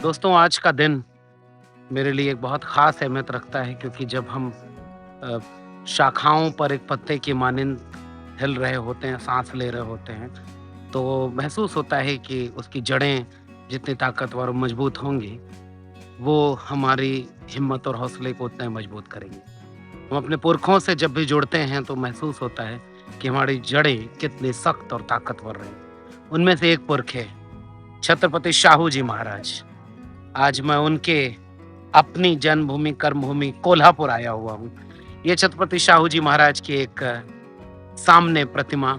दोस्तों, आज का दिन मेरे लिए एक बहुत ख़ास अहमियत रखता है क्योंकि जब हम अ, शाखाओं पर एक पत्ते की मानिंद हिल रहे होते हैं, साँस ले रहे होते हैं, तो महसूस होता है कि उसकी जड़ें जितनी ताकतवर और मज़बूत होंगी, वो हमारी हिम्मत और हौसले को उतना ही मज़बूत करेंगी। हम अपने पुरखों से जब भी जुड़ते हैं तो महसूस होता है कि हमारी जड़ें कितनी सख्त और ताकतवर रहीं। उनमें से एक पुरख है छत्रपति शाहू जी महाराज। आज मैं उनके अपनी जन्मभूमि, कर्मभूमि कोल्हापुर आया हुआ हूँ। ये छत्रपति शाहू जी महाराज की एक सामने प्रतिमा,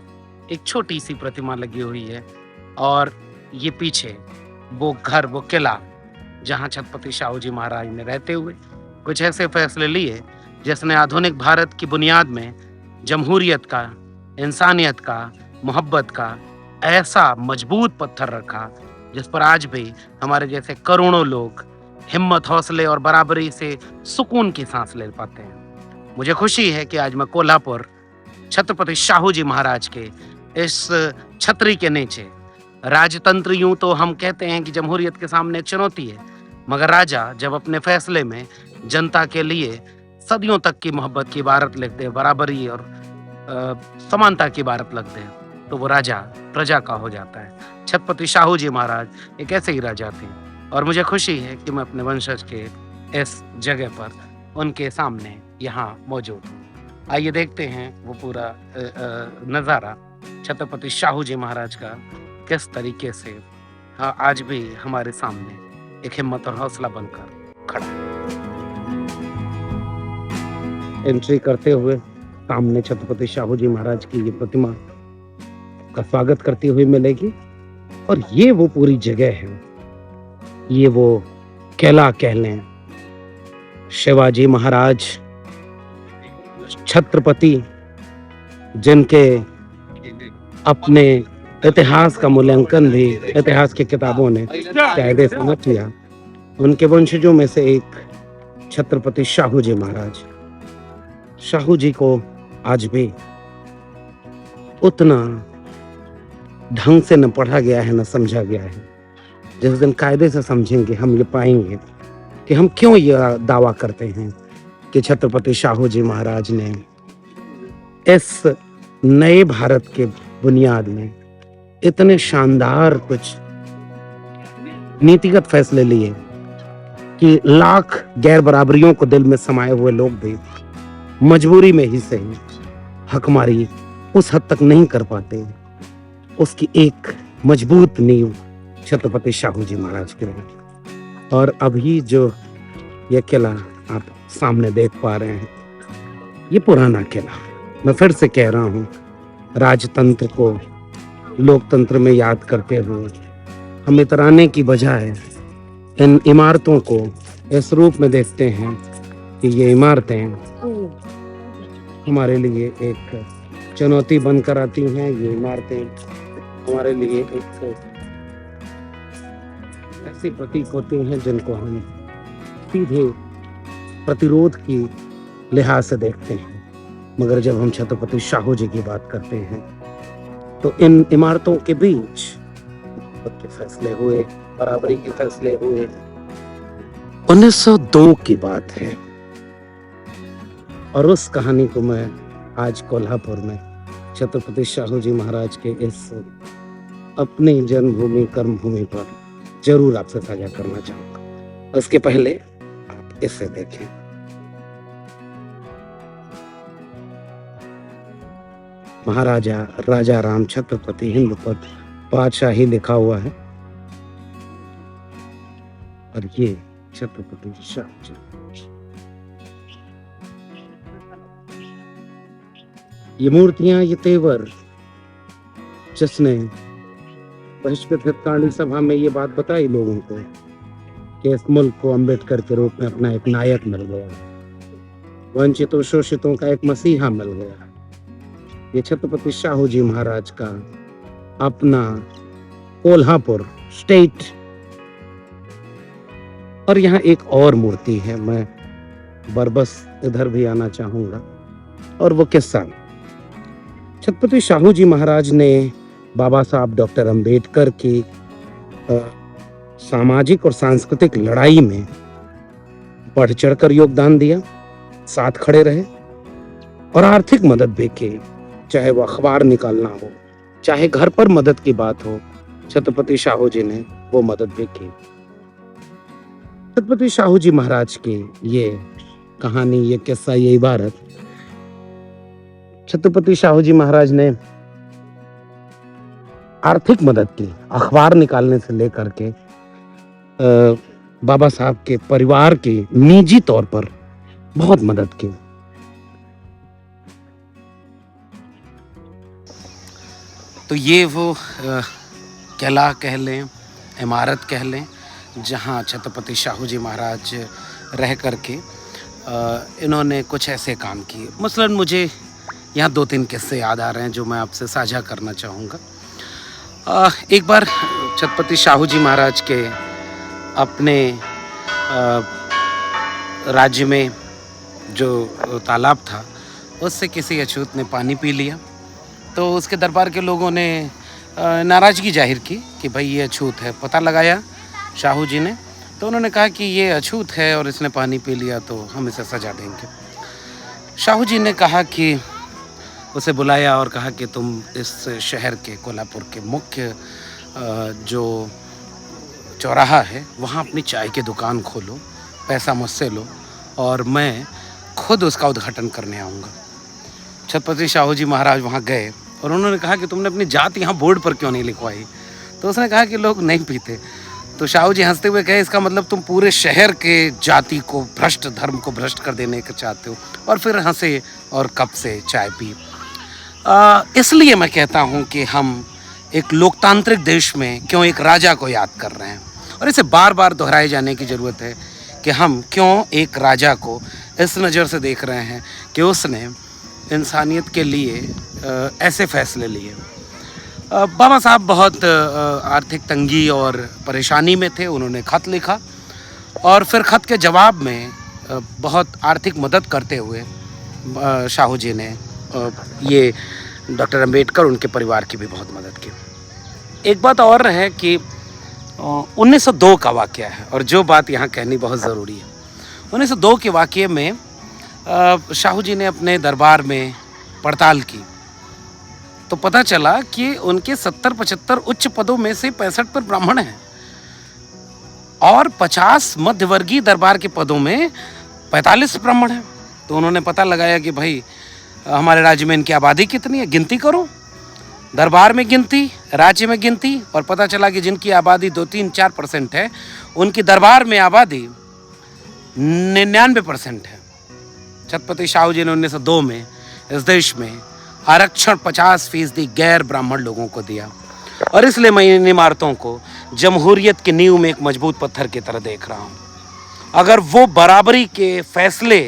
एक छोटी-सी प्रतिमा लगी हुई है और ये पीछे वो घर, वो किला, जहाँ छत्रपति शाहू जी महाराज ने रहते हुए कुछ ऐसे फैसले लिए, जिसने आधुनिक भारत की बुनियाद में जमहूरियत का, इंसानियत का, मोहब्बत का ऐसा मजबूत पत्थर रखा, जिस पर आज भी हमारे जैसे करोड़ों लोग हिम्मत, हौसले और बराबरी से सुकून की सांस ले पाते हैं। मुझे खुशी है कि आज मैं कोल्हापुर छत्रपति शाहू जी महाराज के इस छतरी के नीचे, राजतंत्र यूं तो हम कहते हैं कि जमहूरियत के सामने एक चुनौती है, मगर राजा जब अपने फैसले में जनता के लिए सदियों तक की मोहब्बत की इबारत लिख दे, बराबरी और समानता की इबारत लिख दे, तो वो राजा प्रजा का हो जाता है। छत्रपति शाहू जी महाराज एक ऐसे ही राजा थे और मुझे खुशी है कि मैं अपने वंशज के इस जगह पर उनके सामने यहाँ मौजूद हूँ। आइए देखते हैं वो पूरा नज़ारा छत्रपति शाहू जी महाराज का किस तरीके से आज भी हमारे सामने एक हिम्मत और हौसला बनकर खड़ा है। एंट्री करते हुए सामने छत्रपति शाहू जी महाराज की ये प्रतिमा का स्वागत करती हुई मिलेगी और ये वो पूरी जगह है, ये वो किला कह लें। शिवाजी महाराज छत्रपति, जिनके अपने इतिहास का मूल्यांकन भी इतिहास की किताबों ने कायदे से न किया, उनके वंशजों में से एक छत्रपति शाहू जी महाराज। शाहू जी को आज भी उतना ढंग से न पढ़ा गया है, न समझा गया है। जिस दिन कायदे से समझेंगे हम ये पाएंगे कि हम क्यों ये दावा करते हैं कि छत्रपति शाहू जी महाराज ने इस नए भारत के बुनियाद में इतने शानदार कुछ नीतिगत फैसले लिए कि लाख गैर बराबरियों को दिल में समाये हुए लोग भी मजबूरी में ही सही हकमारी उस हद तक नहीं कर पाते। उसकी एक मजबूत नींव छत्रपति शाहू जी महाराज के रहे। और अभी जो यह किला आप सामने देख पा रहे हैं, ये पुराना किला, मैं फिर से कह रहा हूँ, राजतंत्र को लोकतंत्र में याद करते हुए हम इतराने की बजाय इन इमारतों को इस रूप में देखते हैं कि ये इमारतें हमारे लिए एक चुनौती बनकर आती हैं। ये इमारतें हमारे लिए एक ऐसी प्रतीक होती हैं जिनको हम सीधे प्रतिरोध की लिहाज से देखते हैं, मगर जब हम छत्रपति शाहू जी की बात करते हैं तो इन इमारतों के बीच के फैसले हुए, बराबरी के फैसले हुए 1902 की बात है। और उस कहानी को मैं आज कोल्हापुर में छत्रपति शाहू जी महाराज के इस अपनी जन्मभूमि, कर्मभूमि पर जरूर आपसे साझा करना चाहूंगा। उसके पहले आप इसे देखें। महाराजा राजा राम छत्रपति हिंदपत बादशाही लिखा हुआ है और ये छत्रपति शाहू जी। ये मूर्तियां, ये तेवर, जिसने बहिष्कृत हितकांडी सभा में ये बात बताई लोगों को कि इस मुल्क को अम्बेडकर के रूप में अपना एक नायक मिल गया, वंचितों शोषितों का एक मसीहा मिल गया। ये छत्रपति शाहू जी महाराज का अपना कोल्हापुर स्टेट। और यहाँ एक और मूर्ति है, मैं बरबस इधर भी आना चाहूंगा। और वो किस्सा, छत्रपति शाहू जी महाराज ने बाबा साहब डॉक्टर अंबेडकर की सामाजिक और सांस्कृतिक लड़ाई में बढ़ चढ़कर योगदान दिया, साथ खड़े रहे और आर्थिक मदद भी की, चाहे वो अखबार निकालना हो, चाहे घर पर मदद की बात हो, छत्रपति साहू जी ने वो मदद भी की। छत्रपति साहू जी महाराज की ये कहानी, ये किस्सा, ये इबारत छत्रपति साहू जी महाराज ने आर्थिक मदद की, अखबार निकालने से लेकर के बाबा साहब के परिवार की निजी तौर पर बहुत मदद की। तो ये वो किला कह लें, इमारत कह लें, जहाँ छत्रपति साहू जी महाराज रह करके इन्होंने कुछ ऐसे काम किए। मसलन मुझे यहाँ 2-3 किस्से याद आ रहे हैं जो मैं आपसे साझा करना चाहूँगा। एक बार छत्रपति साहू जी महाराज के अपने राज्य में जो तालाब था, उससे किसी अछूत ने पानी पी लिया। तो उसके दरबार के लोगों ने नाराज़गी जाहिर की कि भाई ये अछूत है। पता लगाया साहू जी ने, तो उन्होंने कहा कि ये अछूत है और इसने पानी पी लिया तो हम इसे सजा देंगे। साहू जी ने कहा कि उसे बुलाया और कहा कि तुम इस शहर के, कोल्हापुर के मुख्य जो चौराहा है, वहाँ अपनी चाय की दुकान खोलो, पैसा मुझसे लो और मैं खुद उसका उद्घाटन करने आऊँगा। छत्रपति साहू जी महाराज वहाँ गए और उन्होंने कहा कि तुमने अपनी जात यहाँ बोर्ड पर क्यों नहीं लिखवाई? तो उसने कहा कि लोग नहीं पीते। तो साहू जी हंसते हुए कहे, इसका मतलब तुम पूरे शहर के जाति को भ्रष्ट, धर्म को भ्रष्ट कर देने का चाहते हो। और फिर हंसे और कप से चाय पी। इसलिए मैं कहता हूँ कि हम एक लोकतांत्रिक देश में क्यों एक राजा को याद कर रहे हैं, और इसे बार बार दोहराए जाने की ज़रूरत है कि हम क्यों एक राजा को इस नज़र से देख रहे हैं कि उसने इंसानियत के लिए ऐसे फैसले लिए। बाबा साहब बहुत आर्थिक तंगी और परेशानी में थे। उन्होंने ख़त लिखा और फिर ख़त के जवाब में बहुत आर्थिक मदद करते हुए साहू जी ने ये डॉक्टर अंबेडकर, उनके परिवार की भी बहुत मदद की। एक बात और है कि 1902 का वाक़या है और जो बात यहाँ कहनी बहुत ज़रूरी है। 1902 के वाक़ये में साहू जी ने अपने दरबार में पड़ताल की तो पता चला कि उनके 70-75 उच्च पदों में से 65 पर ब्राह्मण हैं और 50 मध्यवर्गीय दरबार के पदों में 45 ब्राह्मण हैं। तो उन्होंने पता लगाया कि भाई हमारे राज्य में इनकी आबादी कितनी है, गिनती करो। दरबार में गिनती, राज्य में गिनती, और पता चला कि जिनकी आबादी 2-3-4% है, उनकी दरबार में आबादी 99% है। छत्रपति साहू जी ने 1902 में इस देश में आरक्षण 50% गैर ब्राह्मण लोगों को दिया और इसलिए मैं इन इमारतों को जमहूरियत की नींव में एक मजबूत पत्थर की तरह देख रहा हूँ। अगर वो बराबरी के फैसले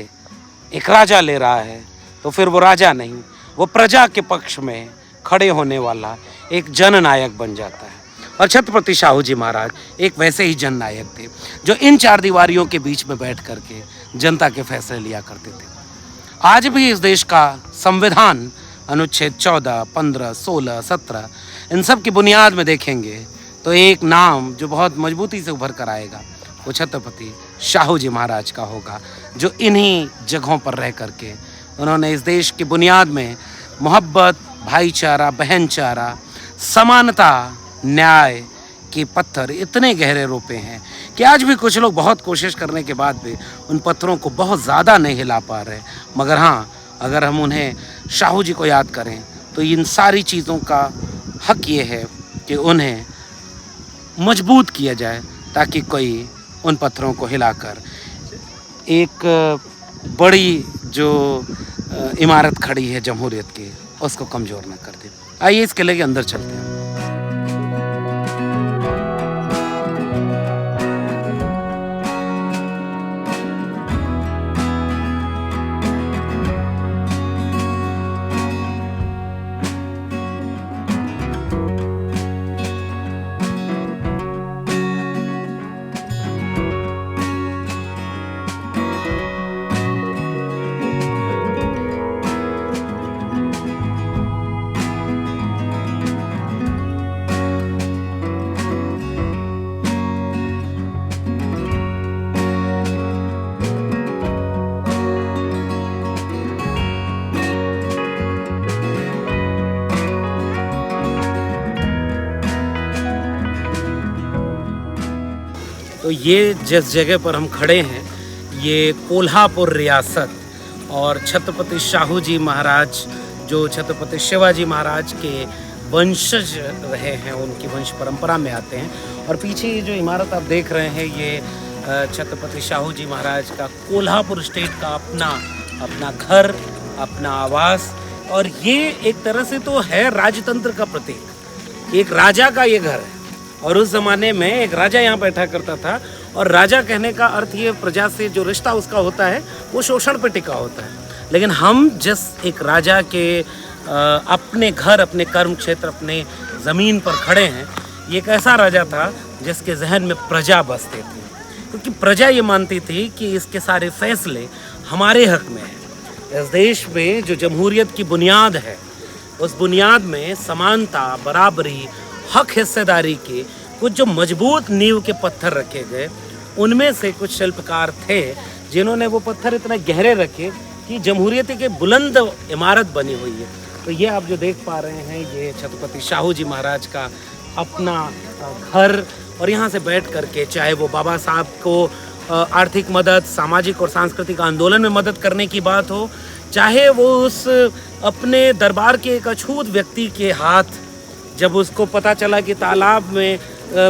एक राजा ले रहा है तो फिर वो राजा नहीं, वो प्रजा के पक्ष में खड़े होने वाला एक जननायक बन जाता है। और छत्रपति साहू जी महाराज एक वैसे ही जननायक थे जो इन 4 दीवारियों के बीच में बैठ करके जनता के फैसले लिया करते थे। आज भी इस देश का संविधान अनुच्छेद 14, 15, 16, 17 इन सब की बुनियाद में देखेंगे तो एक नाम जो बहुत मजबूती से उभर कर आएगा वो छत्रपति साहू जी महाराज का होगा, जो इन्हीं जगहों पर रह करके उन्होंने इस देश की बुनियाद में मोहब्बत, भाईचारा, बहनचारा, समानता, न्याय के पत्थर इतने गहरे रोपे हैं कि आज भी कुछ लोग बहुत कोशिश करने के बाद भी उन पत्थरों को बहुत ज़्यादा नहीं हिला पा रहे। मगर हाँ, अगर हम उन्हें, साहू जी को याद करें तो इन सारी चीज़ों का हक ये है कि उन्हें मजबूत किया जाए ताकि कोई उन पत्थरों को हिलाकर एक बड़ी जो इमारत खड़ी है जमहूरियत की, उसको कमज़ोर न कर दे। आइए इस किले के अंदर चलते हैं। तो ये जिस जगह पर हम खड़े हैं ये कोल्हापुर रियासत और छत्रपति शाहू जी महाराज जो छत्रपति शिवाजी महाराज के वंशज रहे हैं उनकी वंश परंपरा में आते हैं। और पीछे ये जो इमारत आप देख रहे हैं ये छत्रपति शाहू जी महाराज का कोल्हापुर स्टेट का अपना घर, अपना आवास। और ये एक तरह से तो है राजतंत्र का प्रतीक, एक राजा का ये घर है। और उस ज़माने में एक राजा यहाँ बैठा करता था और राजा कहने का अर्थ ये प्रजा से जो रिश्ता उसका होता है वो शोषण पे टिका होता है। लेकिन हम जिस एक राजा के अपने घर, अपने कर्म क्षेत्र, अपने ज़मीन पर खड़े हैं, ये एक ऐसा राजा था जिसके जहन में प्रजा बसते थे, क्योंकि प्रजा ये मानती थी कि इसके सारे फैसले हमारे हक में हैं। इस देश में जो जमहूरियत की बुनियाद है उस बुनियाद में समानता, बराबरी, हक हिस्सेदारी के कुछ जो मजबूत नींव के पत्थर रखे गए, उनमें से कुछ शिल्पकार थे जिन्होंने वो पत्थर इतने गहरे रखे कि जमहूरियत की बुलंद इमारत बनी हुई है। तो ये आप जो देख पा रहे हैं ये छत्रपति शाहू जी महाराज का अपना घर। और यहाँ से बैठ करके चाहे वो बाबा साहब को आर्थिक मदद, सामाजिक और सांस्कृतिक आंदोलन में मदद करने की बात हो, चाहे वो उस अपने दरबार के एक अछूत व्यक्ति के हाथ, जब उसको पता चला कि तालाब में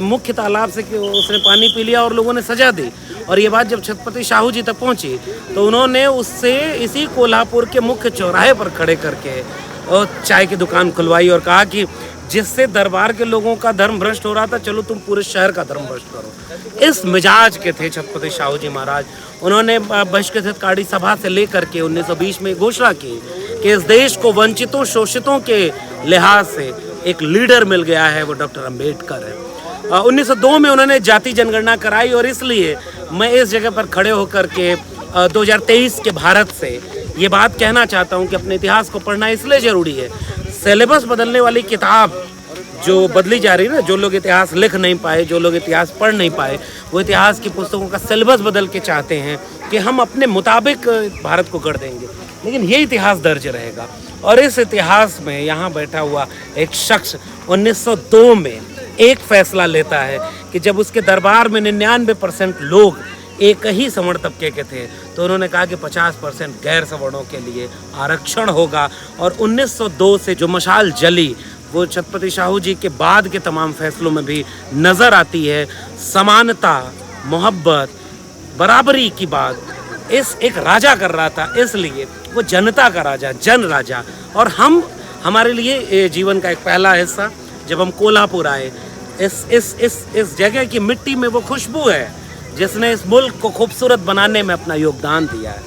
मुख्य तालाब से कि उसने पानी पी लिया और लोगों ने सजा दी, और ये बात जब छत्रपति शाहू जी तक पहुंची तो उन्होंने उससे इसी कोल्हापुर के मुख्य चौराहे पर खड़े करके और चाय की दुकान खुलवाई और कहा कि जिससे दरबार के लोगों का धर्म भ्रष्ट हो रहा था, चलो तुम पूरे शहर का धर्म भ्रष्ट करो। इस मिजाज के थे छत्रपति शाहू जी महाराज। उन्होंने बहिष्कृत काड़ी सभा से लेकर के 1920 में घोषणा की कि इस देश को वंचितों, शोषितों के लिहाज से एक लीडर मिल गया है, वो डॉक्टर अम्बेडकर है। 1902 में उन्होंने जाति जनगणना कराई और इसलिए मैं इस जगह पर खड़े होकर के 2023 के भारत से ये बात कहना चाहता हूँ कि अपने इतिहास को पढ़ना इसलिए ज़रूरी है। सिलेबस बदलने वाली किताब जो बदली जा रही है ना, जो लोग इतिहास लिख नहीं पाए, जो लोग इतिहास पढ़ नहीं पाए, वो इतिहास की पुस्तकों का सिलेबस बदल के चाहते हैं कि हम अपने मुताबिक भारत को गढ़ देंगे, लेकिन ये इतिहास दर्ज रहेगा। और इस इतिहास में यहाँ बैठा हुआ एक शख्स 1902 में एक फैसला लेता है कि जब उसके दरबार में 99% लोग एक ही सवर्ण तबके के थे, तो उन्होंने कहा कि 50% गैर सवर्णों के लिए आरक्षण होगा। और 1902 से जो मशाल जली वो छत्रपति शाहू जी के बाद के तमाम फैसलों में भी नज़र आती है। समानता, मोहब्बत, बराबरी की बात इस एक राजा कर रहा था, इसलिए वो जनता का राजा, जन राजा। और हमारे लिए जीवन का एक पहला हिस्सा जब हम कोल्हापुर आए, इस जगह की मिट्टी में वो खुशबू है जिसने इस मुल्क को खूबसूरत बनाने में अपना योगदान दिया है,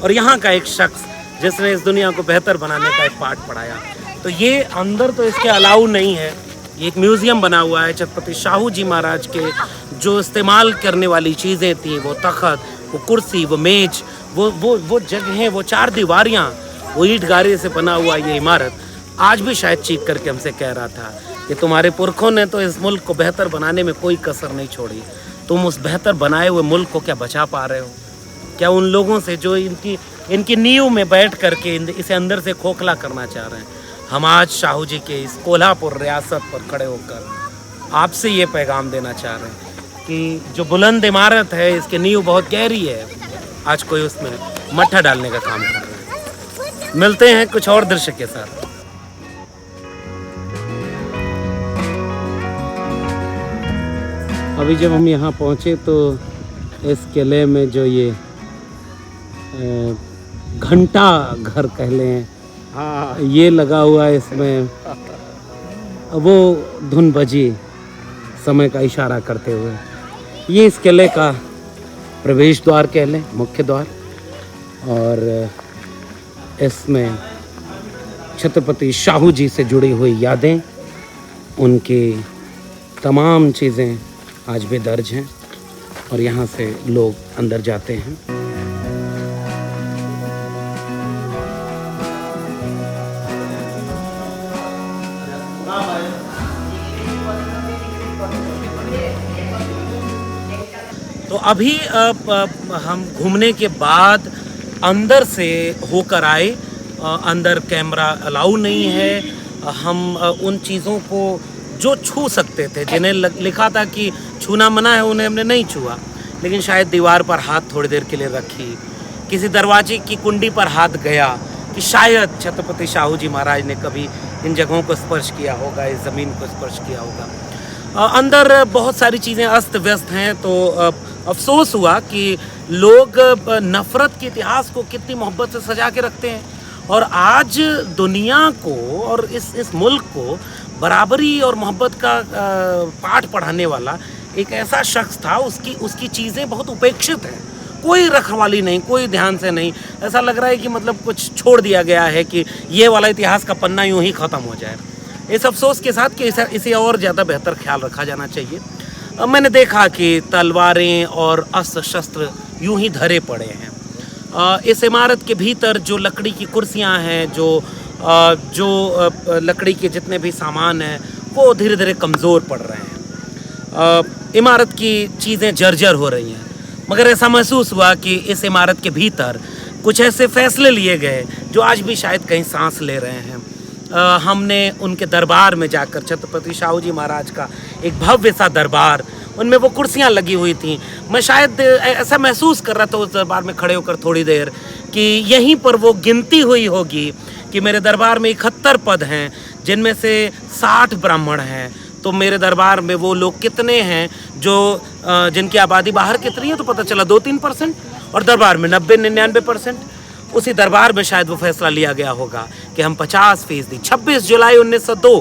और यहाँ का एक शख्स जिसने इस दुनिया को बेहतर बनाने का एक पाठ पढ़ाया। तो ये अंदर तो इसके अलाउ नहीं है, ये एक म्यूज़ियम बना हुआ है छत्रपति शाहू जी महाराज के जो इस्तेमाल करने वाली चीज़ें थी, वो तख्त, वो कुर्सी, वो मेज, वो जगहें, वो चार दीवारियाँ, वो ईंट गारे से बना हुआ ये इमारत आज भी शायद चीख करके हमसे कह रहा था कि तुम्हारे पुरखों ने तो इस मुल्क को बेहतर बनाने में कोई कसर नहीं छोड़ी, तुम उस बेहतर बनाए हुए मुल्क को क्या बचा पा रहे हो? क्या उन लोगों से जो इनकी नींव में बैठ करके इसे अंदर से खोखला करना चाह रहे हैं? हम आज शाहू जी के इस कोल्हापुर रियासत पर खड़े होकर आपसे ये पैगाम देना चाह रहे हैं कि जो बुलंद इमारत है इसकी नींव बहुत गहरी है, आज कोई उसमें मट्ठा डालने का काम कर रहा है। मिलते हैं कुछ और दृश्य के साथ। अभी जब हम यहाँ पहुँचे तो इस किले में जो ये घंटा घर कह लें, हाँ, ये लगा हुआ है, इसमें वो धुन बजी समय का इशारा करते हुए। ये इस किले का प्रवेश द्वार कह लें, मुख्य द्वार। और इसमें छत्रपति शाहू जी से जुड़ी हुई यादें, उनकी तमाम चीज़ें आज भी दर्ज हैं और यहाँ से लोग अंदर जाते हैं। तो अभी हम घूमने के बाद अंदर से होकर आए। अंदर कैमरा अलाउ नहीं है। हम उन चीज़ों को जो छू सकते थे, जिन्हें लिखा था कि छूना मना है उन्हें हमने नहीं छुआ, लेकिन शायद दीवार पर हाथ थोड़ी देर के लिए रखी, किसी दरवाजे की कुंडी पर हाथ गया कि शायद छत्रपति शाहू जी महाराज ने कभी इन जगहों को स्पर्श किया होगा, इस ज़मीन को स्पर्श किया होगा। अंदर बहुत सारी चीज़ें अस्त व्यस्त हैं, तो अफसोस हुआ कि लोग नफ़रत के इतिहास को कितनी मोहब्बत से सजा के रखते हैं, और आज दुनिया को और इस मुल्क को बराबरी और मोहब्बत का पाठ पढ़ाने वाला एक ऐसा शख्स था, उसकी चीज़ें बहुत उपेक्षित हैं, कोई रखवाली नहीं, कोई ध्यान से नहीं। ऐसा लग रहा है कि मतलब कुछ छोड़ दिया गया है कि ये वाला इतिहास का पन्ना यूं ही ख़त्म हो जाए। इस अफसोस के साथ कि इसे और ज़्यादा बेहतर ख्याल रखा जाना चाहिए। मैंने देखा कि तलवारें और अस्त्र शस्त्र यूं ही धरे पड़े हैं। इस इमारत के भीतर जो लकड़ी की कुर्सियां हैं, जो लकड़ी के जितने भी सामान हैं, वो धीरे धीरे कमज़ोर पड़ रहे हैं। इमारत की चीज़ें जर्जर हो रही हैं, मगर ऐसा महसूस हुआ कि इस इमारत के भीतर कुछ ऐसे फैसले लिए गए जो आज भी शायद कहीं सांस ले रहे हैं। हमने उनके दरबार में जाकर, छत्रपति शाहू जी महाराज का एक भव्य सा दरबार, उनमें वो कुर्सियां लगी हुई थी। मैं शायद ऐसा महसूस कर रहा था उस दरबार में खड़े होकर थोड़ी देर कि यहीं पर वो गिनती हुई होगी कि मेरे दरबार में 71 पद हैं, जिनमें से 60 ब्राह्मण हैं। तो मेरे दरबार में वो लोग कितने हैं जो जिनकी आबादी बाहर कितनी है, तो पता चला 2-3%, और दरबार में 90-99%। उसी दरबार में शायद वो फैसला लिया गया होगा कि हम 50%, 26 जुलाई 1902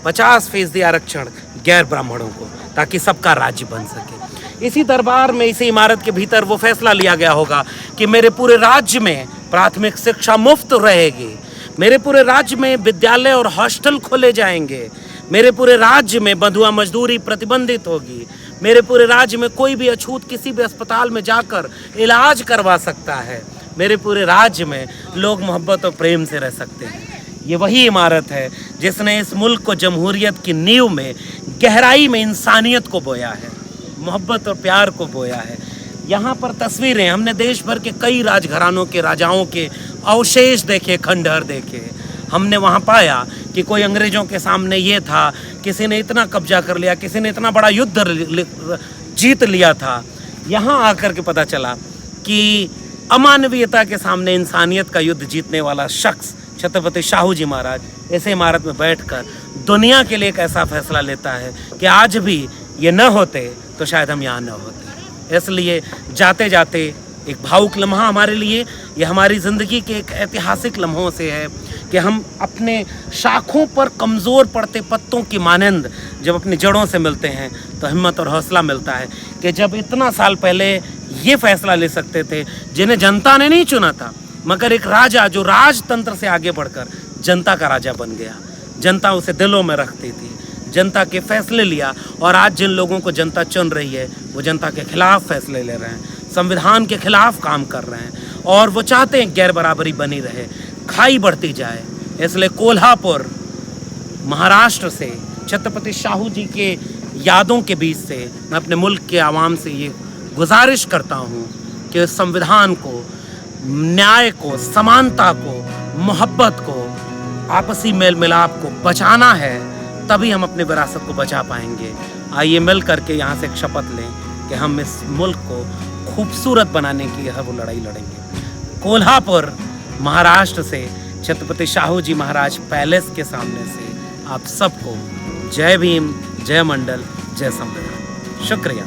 50% आरक्षण गैर ब्राह्मणों को, ताकि सबका राज्य बन सके। इसी दरबार में, इसी इमारत के भीतर वो फैसला लिया गया होगा कि मेरे पूरे राज्य में प्राथमिक शिक्षा मुफ्त रहेगी, मेरे पूरे राज्य में विद्यालय और हॉस्टल खोले जाएंगे, मेरे पूरे राज्य में बंधुआ मजदूरी प्रतिबंधित होगी, मेरे पूरे राज्य में कोई भी अछूत किसी भी अस्पताल में जाकर इलाज करवा सकता है, मेरे पूरे राज्य में लोग मोहब्बत और प्रेम से रह सकते हैं। ये वही इमारत है जिसने इस मुल्क को जमहूरियत की नींव में गहराई में इंसानियत को बोया है, मोहब्बत और प्यार को बोया है। यहाँ पर तस्वीरें, हमने देश भर के कई राजघरानों के राजाओं के अवशेष देखे, खंडहर देखे। हमने वहाँ पाया कि कोई अंग्रेज़ों के सामने ये था, किसी ने इतना कब्जा कर लिया, किसी ने इतना बड़ा युद्ध जीत लिया था। यहाँ आकर के पता चला कि अमानवीयता के सामने इंसानियत का युद्ध जीतने वाला शख्स छत्रपति शाहू जी महाराज इस इमारत में बैठकर दुनिया के लिए एक ऐसा फैसला लेता है कि आज भी ये न होते तो शायद हम यहाँ न होते। इसलिए जाते जाते एक भावुक लम्हा हमारे लिए, ये हमारी ज़िंदगी के एक ऐतिहासिक लम्हों से है कि हम अपने शाखों पर कमज़ोर पड़ते पत्तों की मानंद जब अपनी जड़ों से मिलते हैं तो हिम्मत और हौसला मिलता है कि जब इतना साल पहले ये फैसला ले सकते थे, जिन्हें जनता ने नहीं चुना था, मगर एक राजा जो राजतंत्र से आगे बढ़कर जनता का राजा बन गया, जनता उसे दिलों में रखती थी, जनता के फैसले लिया, और आज जिन लोगों को जनता चुन रही है वो जनता के खिलाफ फैसले ले रहे हैं, संविधान के खिलाफ काम कर रहे हैं, और वो चाहते हैं गैर बराबरी बनी रहे, खाई बढ़ती जाए। इसलिए कोल्हापुर महाराष्ट्र से छत्रपति शाहू जी के यादों के बीच से मैं अपने मुल्क के आवाम से ये गुजारिश करता हूँ कि संविधान को, न्याय को, समानता को, मोहब्बत को, आपसी मेल मिलाप को बचाना है, तभी हम अपने विरासत को बचा पाएंगे। आइए मिल करके यहाँ से एक शपथ लें कि हम इस मुल्क को खूबसूरत बनाने की है वो लड़ाई लड़ेंगे। कोल्हापुर महाराष्ट्र से छत्रपति शाहू जी महाराज पैलेस के सामने से आप सबको जय भीम, जय मंडल, जय संविधान। शुक्रिया।